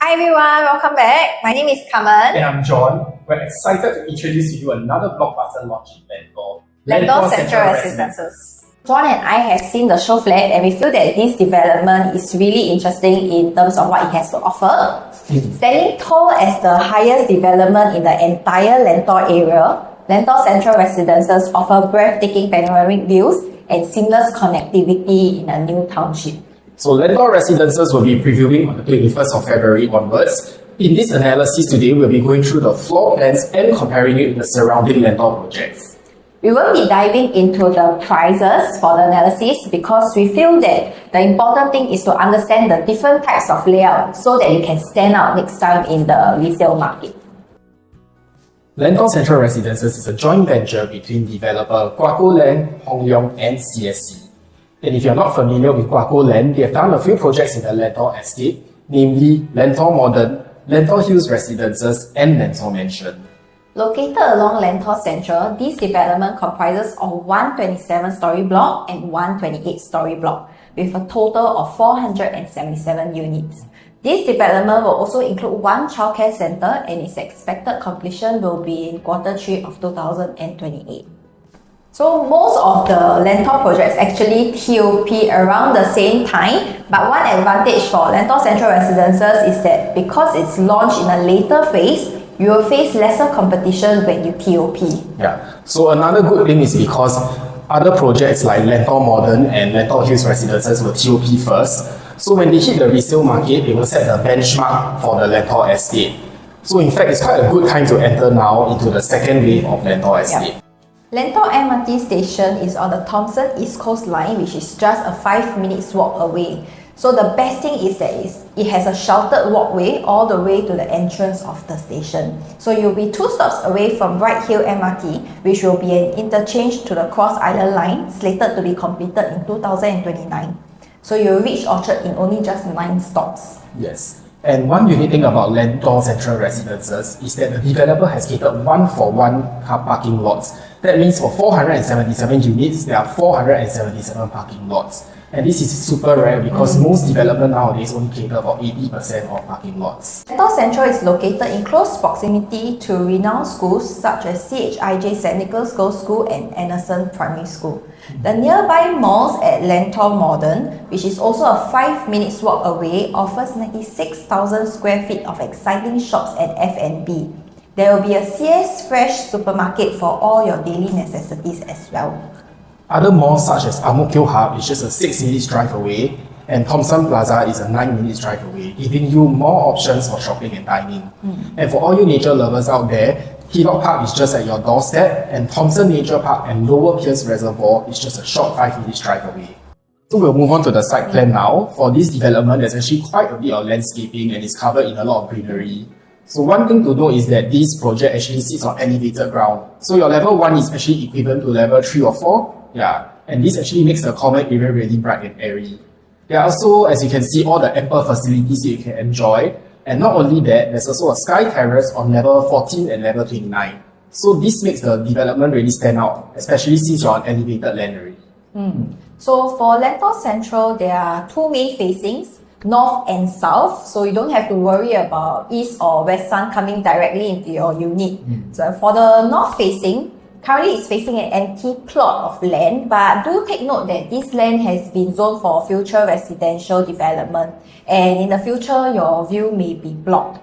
Hi everyone, welcome back. My name is Carmen. And I'm John. We're excited to introduce to you another blockbuster launch in Lentor Central Residences. John and I have seen the show flat and we feel that this development is really interesting in terms of what it has to offer. Standing tall as the highest development in the entire Lentor area, Lentor Central Residences offer breathtaking panoramic views and seamless connectivity in a new township. So Lentor Residences will be previewing on the 21st of February onwards. In this analysis today, we'll be going through the floor plans and comparing it with the surrounding Lentor projects. We won't be diving into the prices for the analysis because we feel that the important thing is to understand the different types of layout so that you can stand out next time in the resale market. Lentor Central Residences is a joint venture between developer Guaco Land, Hong Leong and CSC. And if you're not familiar with Guaco Land, they have done a few projects in the Lentor estate, namely Lentor Modern, Lentor Hills Residences and Lentor Mansion. Located along Lentor Central, this development comprises of one 27-story block and one 28-story block, with a total of 477 units. This development will also include one childcare center and its expected completion will be in Q3 of 2028. So most of the Lentor projects actually TOP around the same time, but one advantage for Lentor Central Residences is that because it's launched in a later phase, you will face lesser competition when you TOP. Yeah, so another good thing is because other projects like Lentor Modern and Lentor Hills Residences will TOP first. So when they hit the resale market, they will set the benchmark for the Lentor estate. So in fact, it's quite a good time to enter now into the second wave of Lentor estate. Yeah. Lentor MRT station is on the Thomson East Coast line, which is just a 5 minutes walk away. So the best thing is that it has a sheltered walkway all the way to the entrance of the station. So you'll be 2 stops away from Bright Hill MRT, which will be an interchange to the Cross Island line, slated to be completed in 2029. So you'll reach Orchard in only just 9 stops. Yes. And one unique thing about Lentor Central Residences is that the developer has catered 1-for-1 car parking lots. That means for 477 units, there are 477 parking lots. And this is super rare because most development nowadays only cater for 80% of parking lots. Lentor Central is located in close proximity to renowned schools such as CHIJ St. Nicholas Girls' School and Anderson Primary School. The nearby malls at Lentor Modern, which is also a 5 minutes walk away, offers 96,000 square feet of exciting shops and F&B. There will be a CS Fresh supermarket for all your daily necessities as well. Other malls such as Ang Mo Kio Hub is just a 6 minutes drive away, and Thomson Plaza is a 9 minutes drive away, giving you more options for shopping and dining. And for all you nature lovers out there, Hillock Park is just at your doorstep, and Thomson Nature Park and Lower Pierce Reservoir is just a short 5 minutes drive away. So we'll move on to the site plan now. For this development, there's actually quite a bit of landscaping and it's covered in a lot of greenery. So one thing to know is that this project actually sits on elevated ground. So your level 1 is actually equivalent to level 3 or 4. Yeah, and this actually makes the common area really bright and airy. There are also, as you can see, all the ample facilities that you can enjoy. And not only that, there's also a sky terrace on level 14 and level 29. So this makes the development really stand out, especially since you're on elevated land area. So for Lentor Central, there are 2 main facings, north and south, so you don't have to worry about east or west sun coming directly into your unit. So for the north facing, currently it's facing an empty plot of land, but do take note that this land has been zoned for future residential development, and in the future your view may be blocked.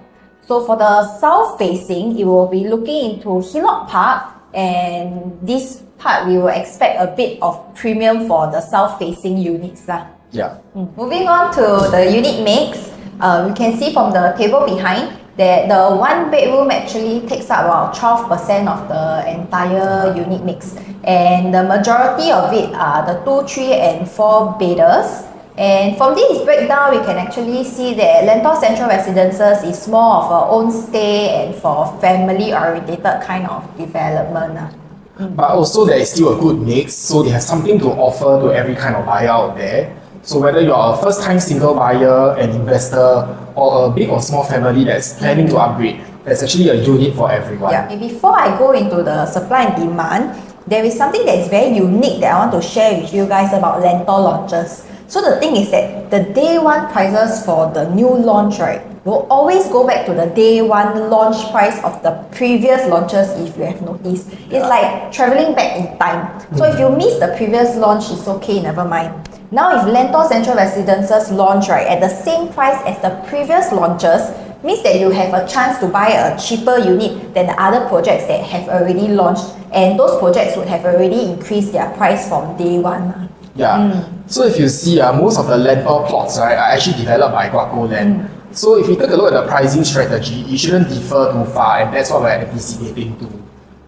So for the south facing, it will be looking into Hillock Park, and this part we will expect a bit of premium for the south facing units. Yeah. Moving on to the unit mix, you can see from the table behind that the 1 bedroom actually takes up about 12% of the entire unit mix, and the majority of it are the 2, 3 and 4 bedders. And from this breakdown, we can actually see that Lentor Central Residences is more of a own stay and for family orientated kind of development. But also there is still a good mix, so they have something to offer to every kind of buyer out there. So whether you're a first-time single buyer, an investor, or a big or small family that's planning to upgrade, there's actually a unit for everyone. Yeah, before I go into the supply and demand, there is something that is very unique that I want to share with you guys about Lentor launches. So the thing is that the day 1 prices for the new launch, right, will always go back to the day one launch price of the previous launches if you have noticed. It's like traveling back in time. So if you miss the previous launch, it's okay, never mind. Now if Lentor Central Residences launch right at the same price as the previous launches, means that you have a chance to buy a cheaper unit than the other projects that have already launched, and those projects would have already increased their price from day one. Yeah. So if you see, most of the Lentor plots right, are actually developed by Guaco Land. So if you take a look at the pricing strategy, it shouldn't differ too far, and that's what we're anticipating too.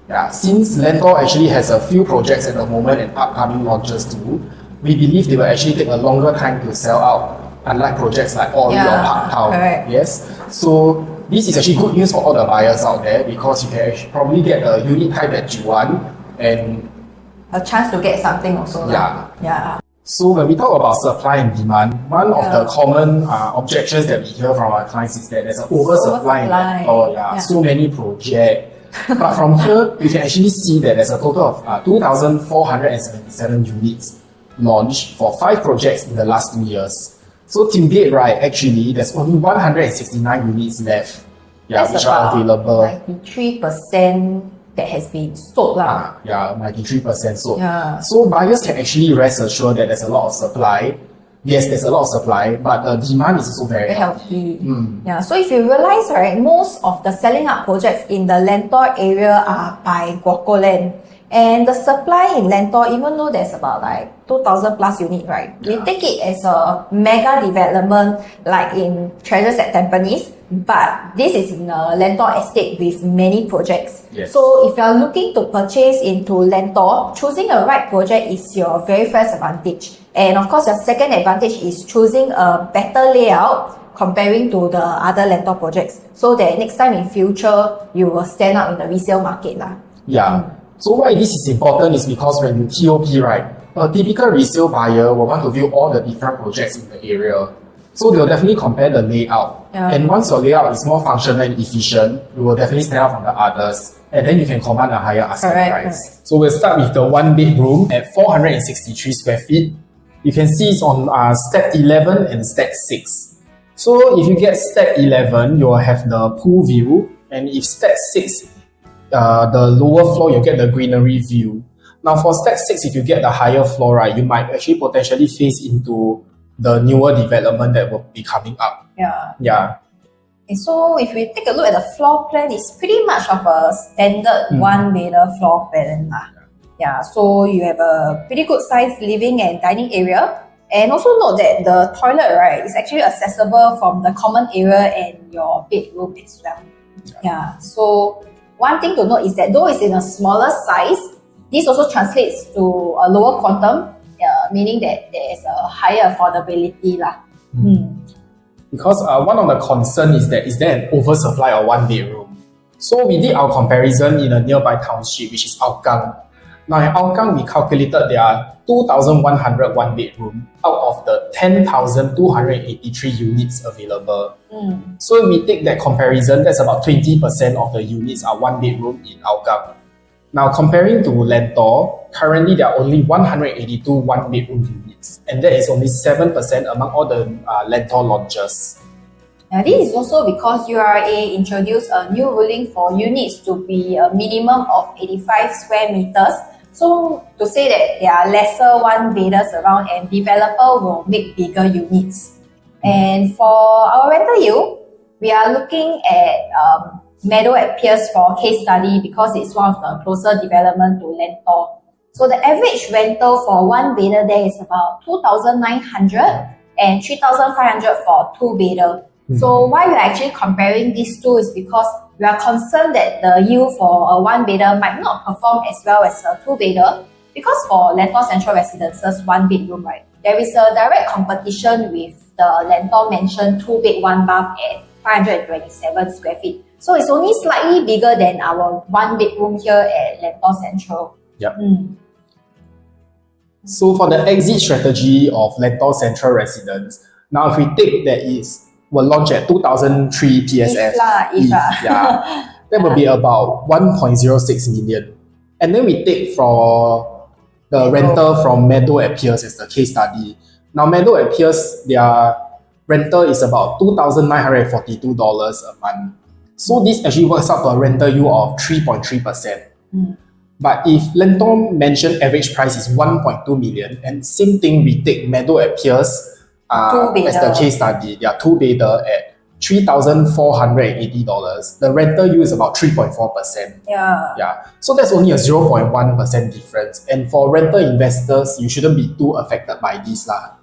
Yeah. Since Lentor actually has a few projects at the moment and upcoming launches too, we believe they will actually take a longer time to sell out, unlike projects like Ori or Park Town. Correct. Yes. So this is actually good news for all the buyers out there, because you can actually probably get a unit type that you want and a chance to get something also. Yeah. So when we talk about supply and demand, one of the common objections that we hear from our clients is that there's an oversupply in Lentor. So many projects. But from here, we can actually see that there's a total of 2,477 units launched for 5 projects in the last 2 years. So till date, right, actually, there's only 169 units left, which are available. 93% that has been sold. 93% sold. So buyers can actually rest assured that there's a lot of supply. Yes, there's a lot of supply, but the demand is also very healthy. So if you realize, right, most of the selling up projects in the Lentor area are by Guaco Land. And the supply in Lentor, even though there's about like 2,000 plus units, right? We take it as a mega development like in Treasures at Tampines, but this is in a Lentor estate with many projects. So if you're looking to purchase into Lentor, choosing a right project is your very first advantage. And of course, your second advantage is choosing a better layout comparing to the other Lentor projects, so that next time in future, you will stand out in the resale market. So why this is important is because when you TOP, right, a typical resale buyer will want to view all the different projects in the area. So they'll definitely compare the layout. And once your layout is more functional and efficient, you will definitely stand out from the others. And then you can command a higher asking price. So we'll start with the 1 bedroom at 463 square feet. You can see it's on step 11 and step 6. So if you get step 11, you'll have the pool view. And if step 6, the lower floor, you'll get the greenery view. Now for step 6, if you get the higher floor, right, you might actually potentially face into the newer development that will be coming up. Okay, so if we take a look at the floor plan, it's pretty much of a standard one-bedder floor plan. So you have a pretty good size living and dining area. And also note that the toilet, right, is actually accessible from the common area and your bedroom as well. So one thing to note is that though it's in a smaller size, this also translates to a lower quantum, meaning that there is a higher affordability. Because one of the concerns is that is there an oversupply of 1 bedroom. So we did our comparison in a nearby township, which is Hougang. Now in Hougang, we calculated there are 2,100 1 bedroom out of the 10,283 units available. So if we take that comparison, that's about 20% of the units are 1 bedroom in Hougang. Now comparing to Lentor, currently there are only 182 1 bedroom units, and that is only 7% among all the Lentor launches. This is also because URA introduced a new ruling for units to be a minimum of 85 square meters. So to say that there are lesser one-bedders around and developer will make bigger units. And for our rental yield, we are looking at Meadow at Pierce for case study because it's one of the closer development to Lentor. So the average rental for one bedder there is about 2,900 and 3,500 for two bedder. So why we are actually comparing these two is because we are concerned that the yield for a one bedder might not perform as well as a two bedder, because for Lentor Central Residences 1 bedroom, right, there is a direct competition with the Lentor mentioned 2 bed 1 bath at 527 square feet. So it's only slightly bigger than our 1 bedroom here at Lentor Central. So for the exit strategy of Lentor Central Residence, now if we take that will launch at 2003 PSF, that will be about 1.06 million. And then we take for the rental from Meadow at Pierce as the case study. Now Meadow at Pierce, their rental is about $2,942 a month. So this actually works out to a rental yield of 3.3%. But if Lentor mentioned average price is 1.2 million, and same thing we take Meadow at Pierce as the case study, they are two-bedder at $3,480. The rental yield is about 3.4%. Yeah. So that's only a 0.1% difference. And for rental investors, you shouldn't be too affected by this lah.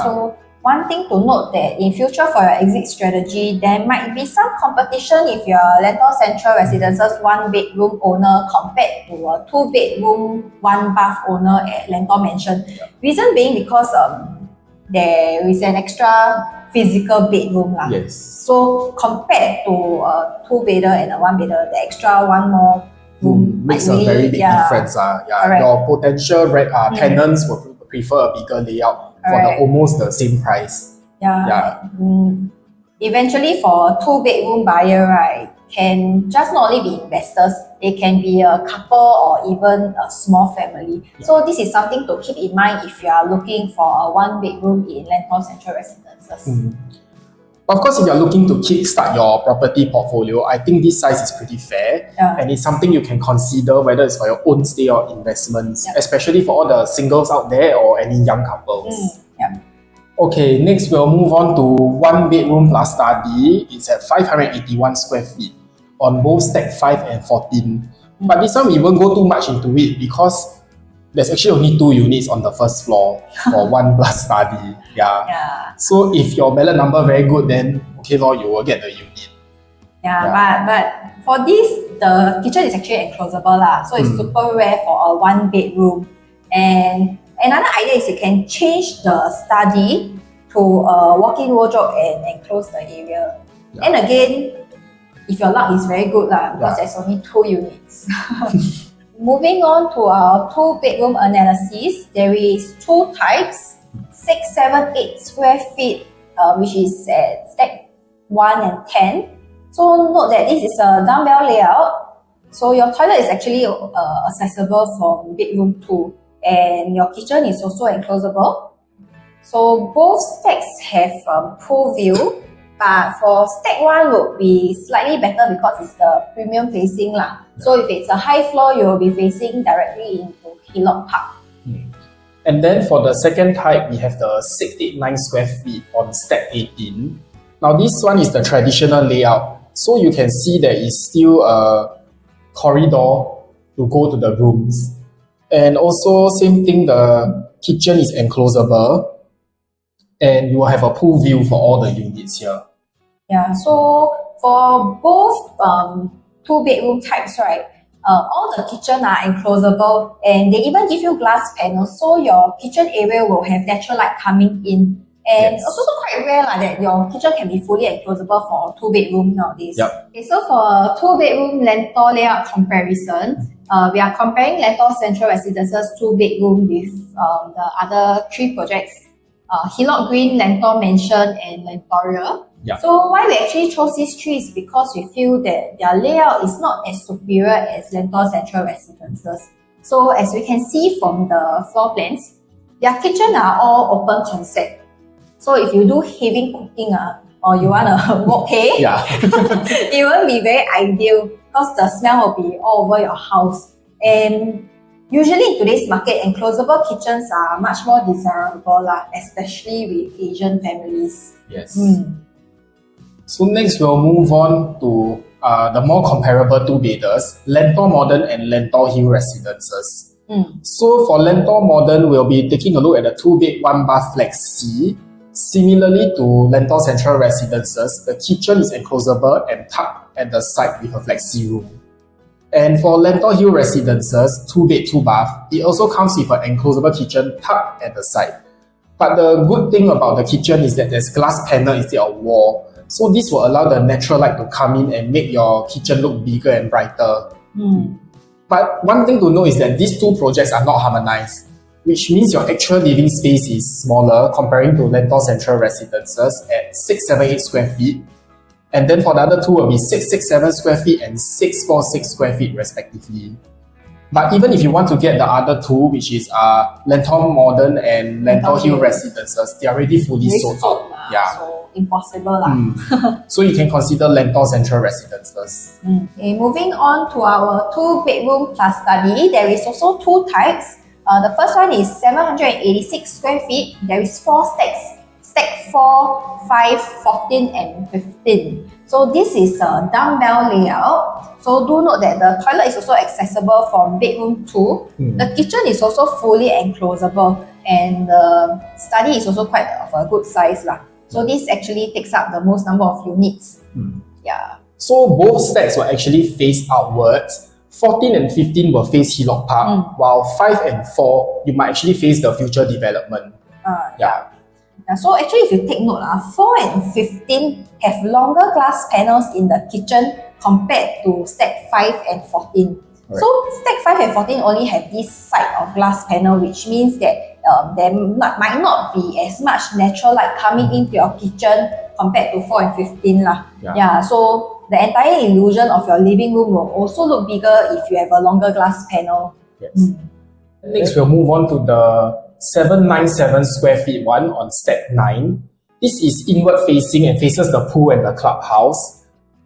So one thing to note that in future for your exit strategy, there might be some competition if you're Lentor Central Residences one-bedroom owner compared to a two-bedroom, one-bath owner at Lentor Mansion. Reason being because there is an extra physical bedroom lah. Yes. So compared to a two-bedder and a one-bedder, the extra one more room makes a very big difference. Your potential tenants will prefer a bigger layout for almost the same price. Eventually, for a two-bedroom buyer, right, can just not only be investors, they can be a couple or even a small family. So this is something to keep in mind if you are looking for a one-bedroom in Lentor Central Residences. Of course, if you're looking to kickstart your property portfolio, I think this size is pretty fair. And it's something you can consider whether it's for your own stay or investments, especially for all the singles out there or any young couples. Okay, next we'll move on to one bedroom plus study. It's at 581 square feet on both stack 5 and 14. But this one we won't go too much into it because there's actually only 2 units on the first floor for one plus study. So if your ballot number very good, then okay, you will get the unit. But for this, the kitchen is actually enclosable lah. So it's super rare for a one bedroom. And another idea is you can change the study to a walk-in wardrobe and enclose the area. And again, if your luck is very good lah, because there's only 2 units. Moving on to our 2-bedroom analysis, there is 2 types, 6, 7, 8 square feet, which is at stack 1 and 10. So note that this is a dumbbell layout. So your toilet is actually accessible from bedroom 2, and your kitchen is also enclosable. So both stacks have pool view, but for stack 1 would be slightly better because it's the premium facing lah. So if it's a high floor, you will be facing directly into Hillock Park. And then for the second type, we have the 689 square feet on stack 18. Now this one is the traditional layout. So you can see there is still a corridor to go to the rooms. And also same thing, the kitchen is enclosable. And you will have a pool view for all the units here. So for both 2-bedroom types, right, all the kitchen are enclosable, and they even give you glass panels, so your kitchen area will have natural light coming in. And it's also quite rare that your kitchen can be fully enclosable for a 2-bedroom nowadays. Okay, so for a 2-bedroom Lentor layout comparison, we are comparing Lentor Central Residences 2-bedroom with the other 3 projects, Hillock Green, Lentor Mansion, and Lentoria. So why we actually chose these 3 is because we feel that their layout is not as superior as Lentor Central Residences. So as we can see from the floor plans, their kitchen are all open concept. So if you do heavy cooking or you want to wok hay, it won't be very ideal because the smell will be all over your house. And usually in today's market, enclosable kitchens are much more desirable, especially with Asian families. So next we'll move on to the more comparable 2-bedders, Lentor Modern and Lentor Hill Residences. So for Lentor Modern, we'll be taking a look at the 2-bed, 1-bath flexi. Similarly to Lentor Central Residences, the kitchen is enclosable and tucked at the side with a flexi room. And for Lentor Hill Residences, 2-bed, 2-bath, it also comes with an enclosable kitchen tucked at the side. But the good thing about the kitchen is that there's glass panel instead of wall. So this will allow the natural light to come in and make your kitchen look bigger and brighter. But one thing to know is that these 2 projects are not harmonized, which means your actual living space is smaller comparing to Lentor Central Residences at 678 square feet. And then for the other 2 will be 667 square feet and 646 square feet respectively. But even if you want to get the other 2, which is Lentor Modern and Lentor Hill Residences, they are already fully sold out. So impossible lah. So you can consider Lentor Central Residences. Okay, moving on to our 2-bedroom plus study, there is also 2 types. The first one is 786 square feet. There is 4 stacks. Stack 4, 5, 14 and 15. So this is a dumbbell layout. So do note that the toilet is also accessible from bedroom 2. The kitchen is also fully enclosable, and the study is also quite of a good size lah. So this actually takes up the most number of units. Yeah. So both stacks will actually face outwards. 14 and 15 will face Hillock Park, while 5 and 4, you might actually face the future development. Yeah. So actually, if you take note, 4 and 15 have longer glass panels in the kitchen compared to stack 5 and 14. Right. So stack 5 and 14 only have this side of glass panel, which means that there might not be as much natural light coming into your kitchen compared to 4 and 15 lah. Yeah. So the entire illusion of your living room will also look bigger if you have a longer glass panel. Yes. Next, we'll move on to the 797 square feet one on stack 9. This is inward facing and faces the pool and the clubhouse.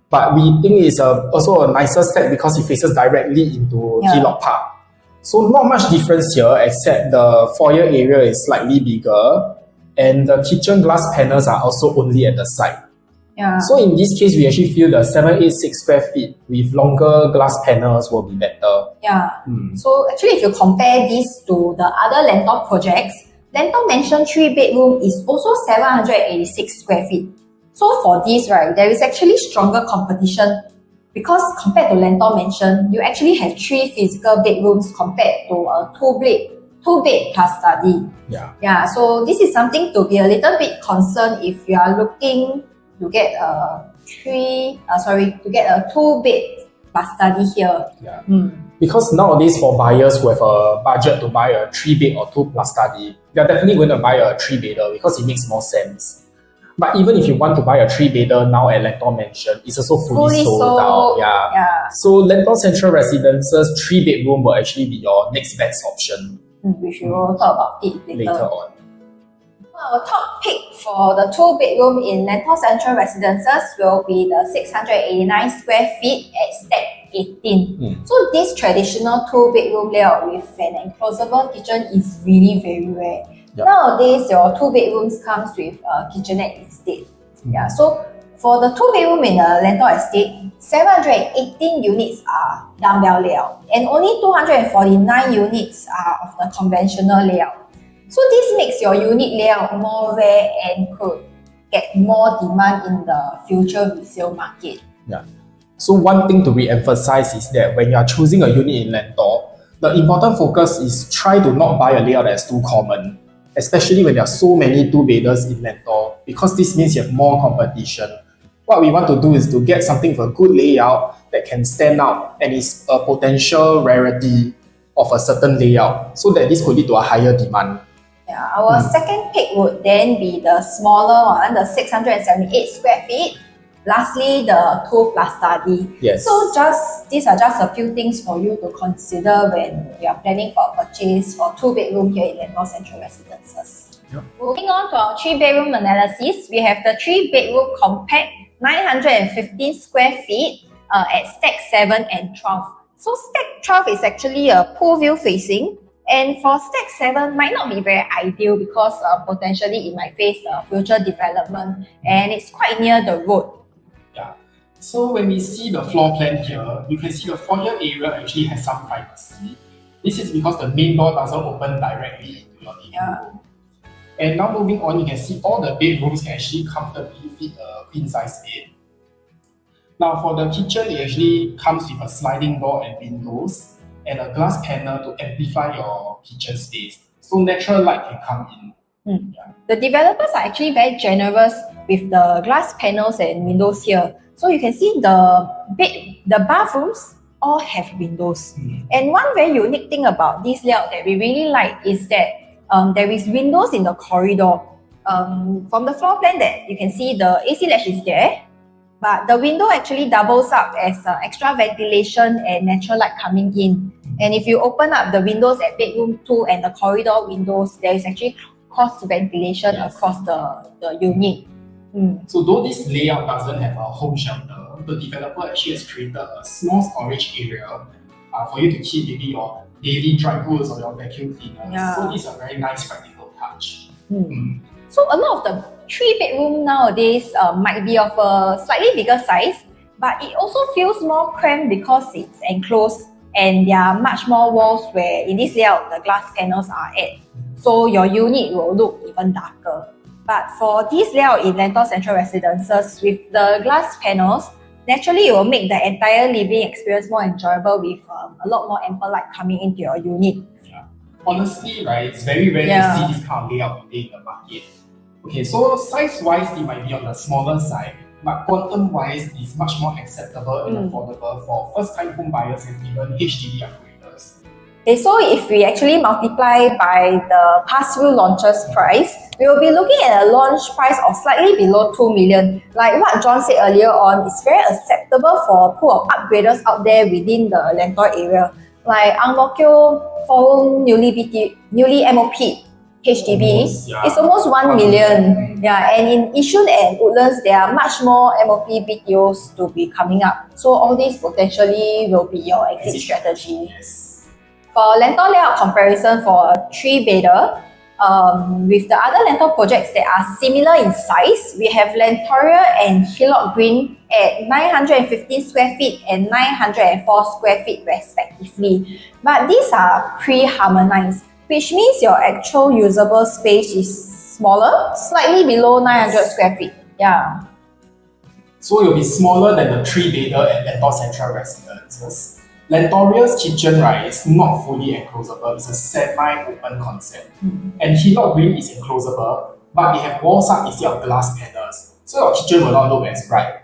But we think it's also a nicer stack because it faces directly into Hillock Park. So not much difference here except the foyer area is slightly bigger and the kitchen glass panels are also only at the side. So in this case, we actually feel the 786 square feet with longer glass panels will be better. So actually, if you compare this to the other Lentor projects, Lentor Mansion 3-bedroom is also 786 square feet. So for this, right, there is actually stronger competition because compared to Lentor Mansion, you actually have 3 physical bedrooms compared to a 2-bed plus study. So this is something to be a little bit concerned if you are looking to get a 2-bed plus study here. Because nowadays for buyers who have a budget to buy a 3-bed or 2 plus study, they're definitely going to buy a 3-bedder because it makes more sense. But even if you want to buy a 3-bedder now at Lentor Mansion, it's also fully sold out. So Lentor Central Residences 3-bedroom will actually be your next best option. Which we will talk about it later on. Our top pick for the 2-bedroom in Lentor Central Residences will be the 689 square feet at stack 18. So this traditional 2-bedroom layout with an enclosable kitchen is really very rare. Nowadays, your 2-bedrooms comes with a kitchenette instead. So for the 2-bedroom in a Lentor estate, 718 units are dumbbell layout and only 249 units are of the conventional layout. So this makes your unit layout more rare and could get more demand in the future resale market. So one thing to re-emphasize is that when you are choosing a unit in Lentor, the important focus is try to not buy a layout that's too common, especially when there are so many 2-bedders in Lentor, because this means you have more competition. What we want to do is to get something with a good layout that can stand out and is a potential rarity of a certain layout, so that this could lead to a higher demand. Our second pick would then be the smaller one, the 678 square feet. Lastly, the 2 plus study. So these are just a few things for you to consider when you are planning for a purchase for 2-bedroom here in Lentor Central Residences. Moving on to our 3-bedroom analysis, we have the 3-bedroom compact 915 square feet at stack 7 and 12. So stack 12 is actually a pool view facing. And for stack 7 might not be very ideal because potentially it might face the future development and it's quite near the road. So when we see the floor plan here, you can see the foyer area actually has some privacy. This is because the main door doesn't open directly into your living room. And now moving on, you can see all the bedrooms can actually comfortably fit a queen size bed. Now for the kitchen, it actually comes with a sliding door and windows and a glass panel to amplify your kitchen space, so natural light can come in. The developers are actually very generous with the glass panels and windows here. So you can see the bathrooms all have windows. And one very unique thing about this layout that we really like is that there is windows in the corridor. From the floor plan that you can see the AC latch is there, but the window actually doubles up as extra ventilation and natural light coming in. And if you open up the windows at bedroom 2 and the corridor windows, there is actually cross ventilation across the unit. So though this layout doesn't have a home shelter, the developer actually has created a small storage area for you to keep maybe your daily dry goods or your vacuum cleaners. So it's a very nice practical touch. So a lot of the 3-bedroom nowadays might be of a slightly bigger size, but it also feels more cramped because it's enclosed and there are much more walls where in this layout the glass panels are at. So your unit will look even darker. But for this layout in Lentor Central Residences with the glass panels, naturally it will make the entire living experience more enjoyable with a lot more ample light coming into your unit. Honestly, right, it's very rare to see this kind of layout today in the market. Okay, so size-wise, it might be on the smaller side, but quantum-wise, it's much more acceptable and affordable for first-time home buyers and even HDB upgraders. Okay, so if we actually multiply by the past few launches price, we will be looking at a launch price of slightly below 2 million. Like what John said earlier on, it's very acceptable for a pool of upgraders out there within the Lentor area. Like Ang Mo Kio Forum newly MOP HDB, it's almost 1 million. And in Yishun and Woodlands, there are much more MOP BTOs to be coming up. So all these potentially will be your exit strategy. For Lentor layout comparison for a 3-bedder, with the other Lentor projects that are similar in size, we have Lentoria and Hillock Green at 915 square feet and 904 square feet respectively. But these are pre-harmonized, which means your actual usable space is smaller, slightly below 900 square feet. So it will be smaller than the 3-bedder at Lentor Central Residences. Lentoria's kitchen, right, is not fully enclosable. It's a semi-open concept. And Hillock Green is enclosable, but they have walls up instead of glass panels. So your kitchen will not look as bright.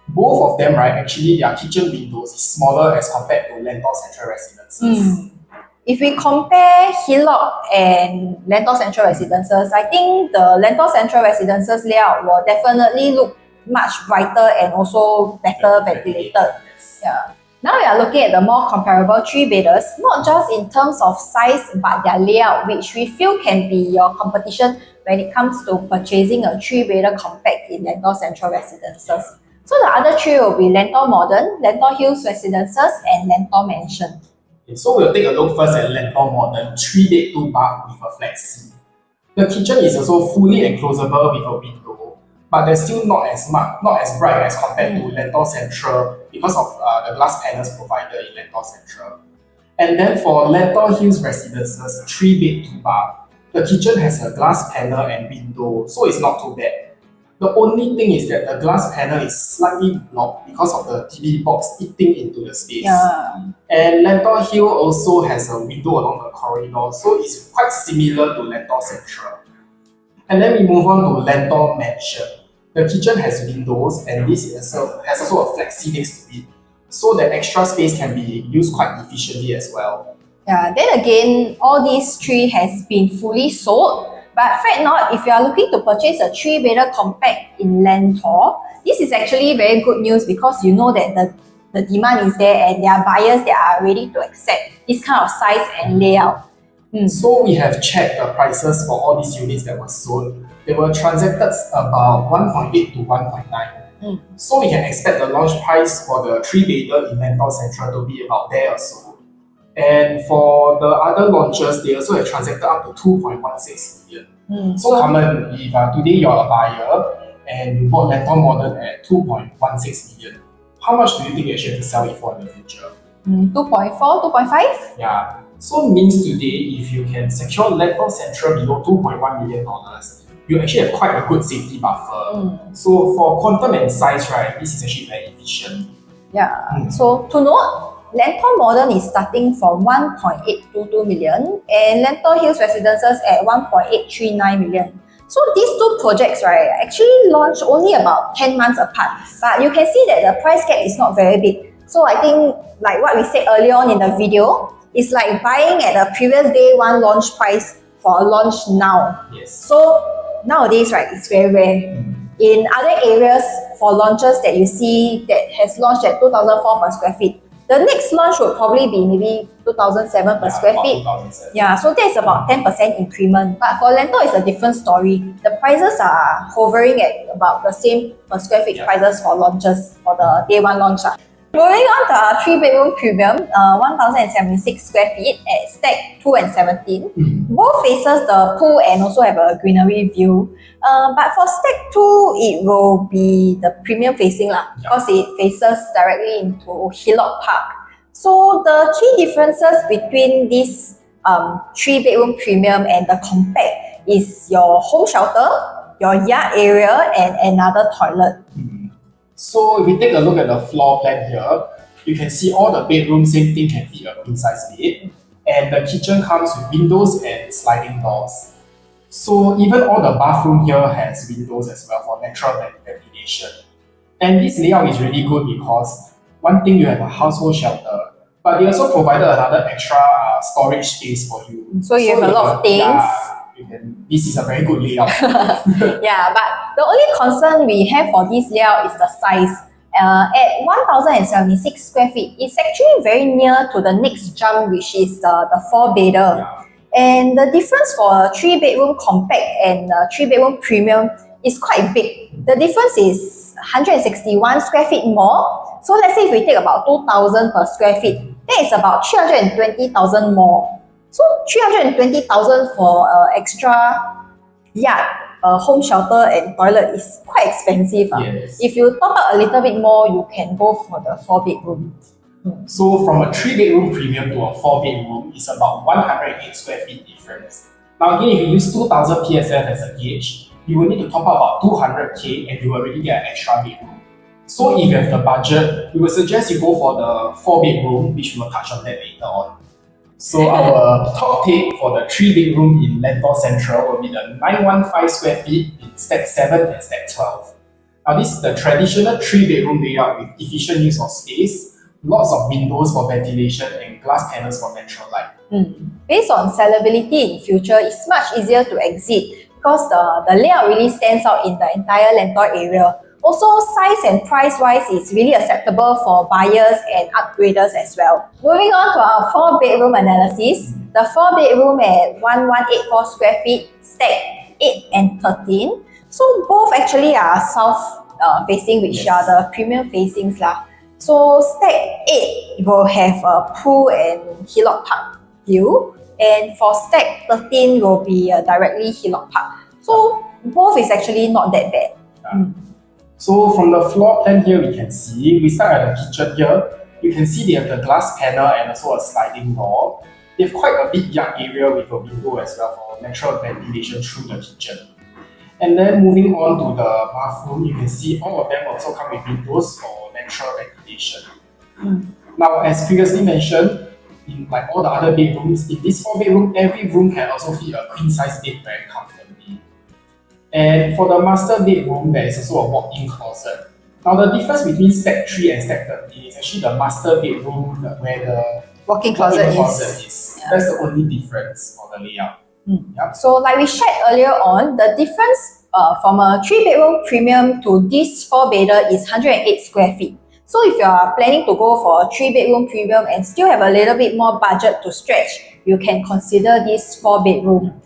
Both of them, right, actually their kitchen windows is smaller as compared to Lentor Central Residences. If we compare Hillock and Lentor Central Residences, I think the Lentor Central Residences layout will definitely look much brighter and also better ventilated. Now we are looking at the more comparable 3-bedders, not just in terms of size but their layout, which we feel can be your competition when it comes to purchasing a 3-bedder compact in Lentor Central Residences. So the other 3 will be Lentor Modern, Lentor Hills Residences and Lentor Mansion. So we'll take a look first at Lentor Modern 3-bed 2-bath with a flexi. The kitchen is also fully enclosable with a window, but they're still not as bright as compared to Lentor Central because of the glass panels provided in Lentor Central. And then for Lentor Hills Residences 3-bed 2-bath, the kitchen has a glass panel and window, so it's not too bad. The only thing is that the glass panel is slightly blocked because of the TV box eating into the space. And Lentor Hill also has a window along the corridor, so it's quite similar to Lentor Central. And then we move on to Lentor Mansion. The kitchen has windows and this has also a flexi next to it, so that extra space can be used quite efficiently as well. Then again, all these 3 has been fully sold. But fret not, if you are looking to purchase a 3-bedder compact in Lentor, this is actually very good news because you know that the demand is there and there are buyers that are ready to accept this kind of size and layout. So we have checked the prices for all these units that were sold. They were transacted about 1.8 to 1.9. So we can expect the launch price for the 3-bedder in Lentor Central to be about there or so. And for the other launches, they also have transacted up to 2.16 million. So Carmen, if today you're a buyer and you bought Lentor Modern at 2.16 million, how much do you think you actually have to sell it for in the future? 2.4, 2.5? So means today, if you can secure Lentor Central below $2.1 million, you actually have quite a good safety buffer. So for quantum and size, right, this is actually very efficient. So to note, Lentor Modern is starting from 1.822 million and Lentor Hills Residences at 1.839 million. So these 2 projects, right, actually launched only about 10 months apart. But you can see that the price gap is not very big. So I think, like what we said earlier on in the video, it's like buying at a previous day 1 launch price for a launch now. So nowadays, right, it's very rare. In other areas for launches that you see that has launched at 2,004 per square feet, The next launch would probably be maybe 2007 per square feet. 2007. Yeah, so that's about 10% increment. But for Lentor, it's a different story. The prices are hovering at about the same per square feet prices for launches, for the day one launch. Moving on to our 3-bedroom premium, 1,076 square feet at stack 2 and 17. Both faces the pool and also have a greenery view. But for stack 2, it will be the premium facing because it faces directly into Hillock Park. So the key differences between this 3-bedroom premium and the compact is your home shelter, your yard area, and another toilet. So if we take a look at the floor plan here, you can see all the bedrooms, same thing, can fit a queen size bed. And the kitchen comes with windows and sliding doors. So even all the bathroom here has windows as well for natural ventilation. And this layout is really good because one thing, you have a household shelter, but they also provided another extra storage space for you. So you have a lot of things. This is a very good layout. Yeah, but the only concern we have for this layout is the size. At 1,076 square feet, it's actually very near to the next jump, which is the 4-bedder. Yeah. And the difference for a 3-bedroom compact and a 3-bedroom premium is quite big. The difference is 161 square feet more. So let's say if we take about 2,000 per square feet, that is about 320,000 more. So 320,000 for extra yard, home shelter and toilet is quite expensive. Yes. If you top up a little bit more, you can go for the 4-bedroom. So from a 3-bedroom premium to a 4-bedroom is about 108 square feet difference. Now again, if you use 2,000 PSF as a gauge, you will need to top up about 200k and you already get an extra bedroom. So if you have the budget, we would suggest you go for the 4-bedroom, which we will touch on that later on. So our top pick for the 3-bedroom in Lentor Central will be the 915 square feet in stack 7 and stack 12. Now this is the traditional 3-bedroom layout with efficient use of space, lots of windows for ventilation and glass panels for natural light. Based on sellability in future, it's much easier to exit because the layout really stands out in the entire Lentor area. Also, size and price-wise is really acceptable for buyers and upgraders as well. Moving on to our 4-bedroom analysis, the 4-bedroom at 1,184 square feet, stack 8 and 13. So both actually are south facing, which are the premium facings lah. So stack 8 will have a pool and Hillock Park view, and for stack 13 will be directly Hillock Park. So both is actually not that bad. So from the floor plan here, we can see, we start at the kitchen here. You can see they have the glass panel and also a sliding door. They have quite a big yard area with a window as well for natural ventilation through the kitchen. And then moving on to the bathroom, you can see all of them also come with windows for natural ventilation. Now, as previously mentioned, in like all the other bedrooms, in this 4-bedroom, every room can also fit a queen size bed very comfortably. And for the master bedroom, there is also a walk-in closet. Now the difference between stack 3 and stack 13 is actually the master bedroom where the walk-in closet is. Yeah. That's the only difference for the layout. So like we shared earlier on, the difference from a 3-bedroom premium to this 4-bedder is 108 square feet. So if you are planning to go for a 3-bedroom premium and still have a little bit more budget to stretch, you can consider this 4-bedroom.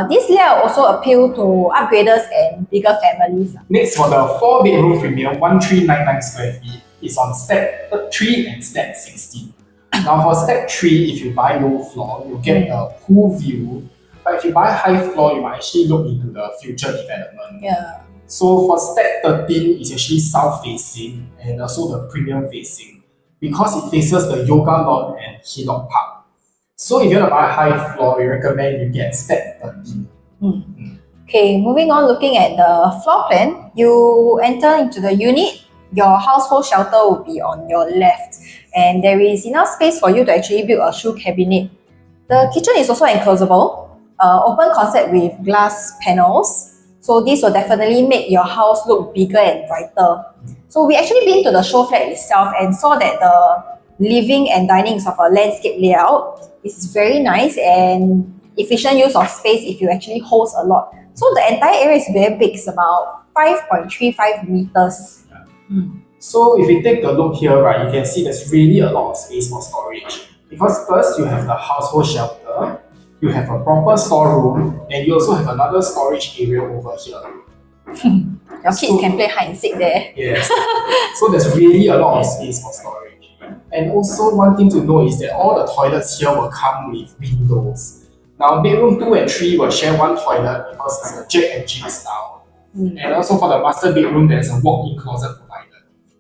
This layout also appeal to upgraders and bigger families. Next, for the 4-bedroom premium, 1,399 square feet is on stack 3 and stack 16. Now for stack 3, if you buy low floor, you get a pool view. But if you buy high floor, you might actually look into the future development. So for stack 13, it's actually south facing and also the premium facing because it faces the yoga lawn and Hillock Park. So if you want to buy a high floor, we recommend you get stack 13. Okay, moving on, looking at the floor plan, you enter into the unit, your household shelter will be on your left, and there is enough space for you to actually build a shoe cabinet. The kitchen is also enclosable, open concept with glass panels. So this will definitely make your house look bigger and brighter. So we actually been to the show flat itself and saw that the living and dining is of a landscape layout. It's very nice and efficient use of space if you actually host a lot. So the entire area is very big. It's about 5.35 meters. So if we take a look here, right, you can see there's really a lot of space for storage. Because first you have the household shelter, you have a proper storeroom, and you also have another storage area over here. Your kids can play hide and seek there. Yes. So there's really a lot of space for storage. And also one thing to know is that all the toilets here will come with windows. Now bedroom 2 and 3 will share one toilet because it's a Jack and Jill style. And also for the master bedroom, there's a walk-in closet provided.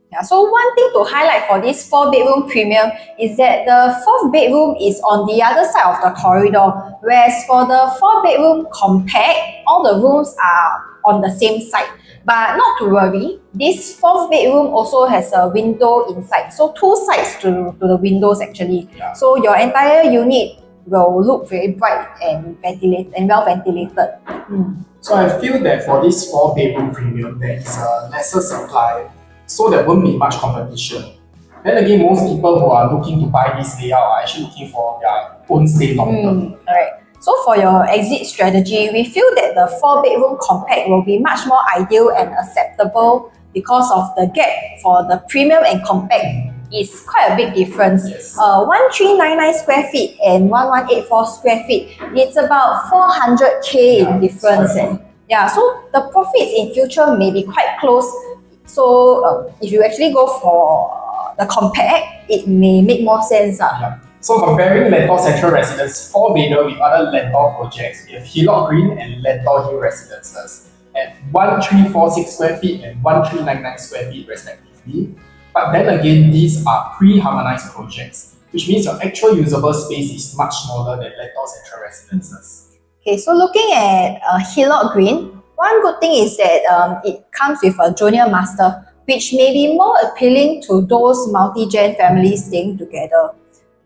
Yeah, so one thing to highlight for this 4-bedroom premium is that the 4th bedroom is on the other side of the corridor, whereas for the 4-bedroom compact, all the rooms are on the same side. But not to worry, this 4th bedroom also has a window inside, so 2 sides to the windows actually. Yeah. So your entire unit will look very bright and ventilated and well ventilated. So I feel that for this 4-bedroom premium, there is a lesser supply, so there won't be much competition. Then again, most people who are looking to buy this layout are actually looking for their own stay long term. Alright. So for your exit strategy, we feel that the 4-bedroom compact will be much more ideal and acceptable because of the gap for the premium and compact is quite a big difference. Yes. 1399 square feet and 1184 square feet, it's about 400k in difference. Yeah, so the profits in future may be quite close. So if you actually go for the compact, it may make more sense. Yeah. So comparing Lentor Central Residences 4-bedder with other Lentor projects, we have Hillock Green and Lentor Hill Residences at 1346 square feet and 1399 square feet respectively. But then again, these are pre-harmonized projects, which means your actual usable space is much smaller than Lentor Central Residences. Okay, so looking at Hillock Green, one good thing is that it comes with a junior master, which may be more appealing to those multi-gen families staying together.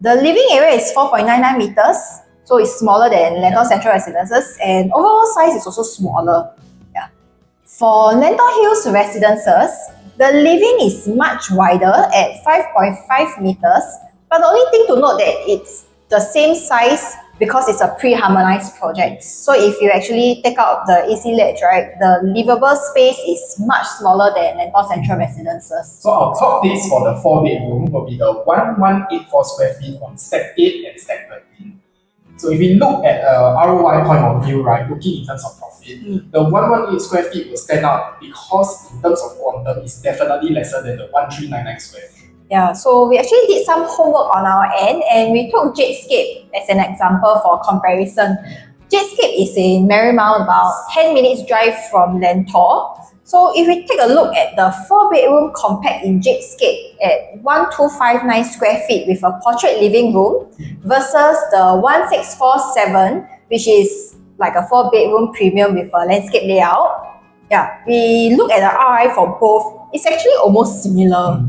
The living area is 4.99 meters, so it's smaller than Lentor Central Residences, and overall size is also smaller. Yeah. For Lentor Hills Residences, the living is much wider at 5.5 meters, but the only thing to note that it's the same size because it's a pre-harmonized project. So if you actually take out the AC ledge, right, the livable space is much smaller than Lentor Central Residences. So our top dates for the 4-bedroom will be the 1184 square feet on stack 8 and stack 13. So if we look at ROI point of view, right, looking in terms of profit, the 118 square feet will stand out because in terms of quantum, it's definitely lesser than the 1399 square feet. Yeah, so we actually did some homework on our end and we took Jadescape as an example for comparison. Jadescape is in Marymount, about 10 minutes drive from Lentor. So if we take a look at the 4-bedroom compact in Jadescape at 1259 square feet with a portrait living room versus the 1647, which is like a 4-bedroom premium with a landscape layout. Yeah, we look at the ROI for both. It's actually almost similar.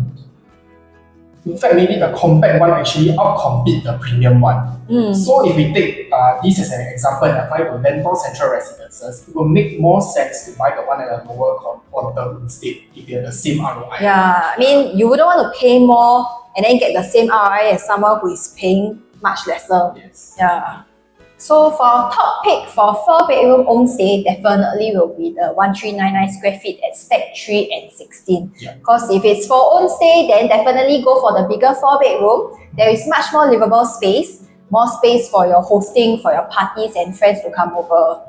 In fact, maybe the compact one actually outcompete the premium one. So if we take this as an example and apply to Lentor Central Residences, it will make more sense to buy the one at a lower quantum instead if you have the same ROI. Yeah, I mean, you wouldn't want to pay more and then get the same ROI as someone who is paying much lesser. Yes. Yeah. So for top pick for 4-bedroom homestay, definitely will be the 1399 square feet at stack 3 and 16. Because if it's for homestay, then definitely go for the bigger 4-bedroom. There is much more livable space, more space for your hosting, for your parties and friends to come over.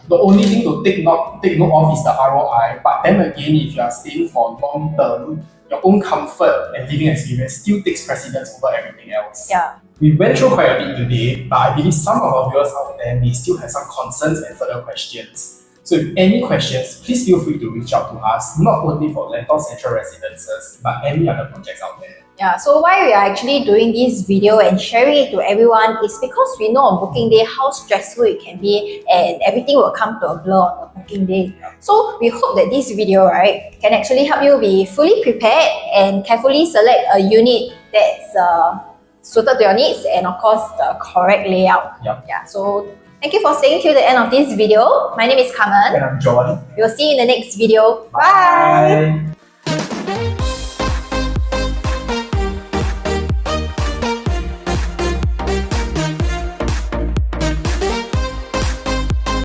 The only thing to take note of is the ROI. But then again, if you are staying for long term, your own comfort and living experience still takes precedence over everything else. Yeah. We went through quite a bit today, but I believe some of our viewers out there may still have some concerns and further questions. So if any questions, please feel free to reach out to us, not only for Lentor Central Residences, but any other projects out there. Yeah, so why we are actually doing this video and sharing it to everyone is because we know on booking day how stressful it can be and everything will come to a blur on the booking day. So we hope that this video, right, can actually help you be fully prepared and carefully select a unit that's suited to your needs and of course the correct layout. Yeah, so thank you for staying till the end of this video. My name is Carmen. And I'm John. We'll see you in the next video. Bye.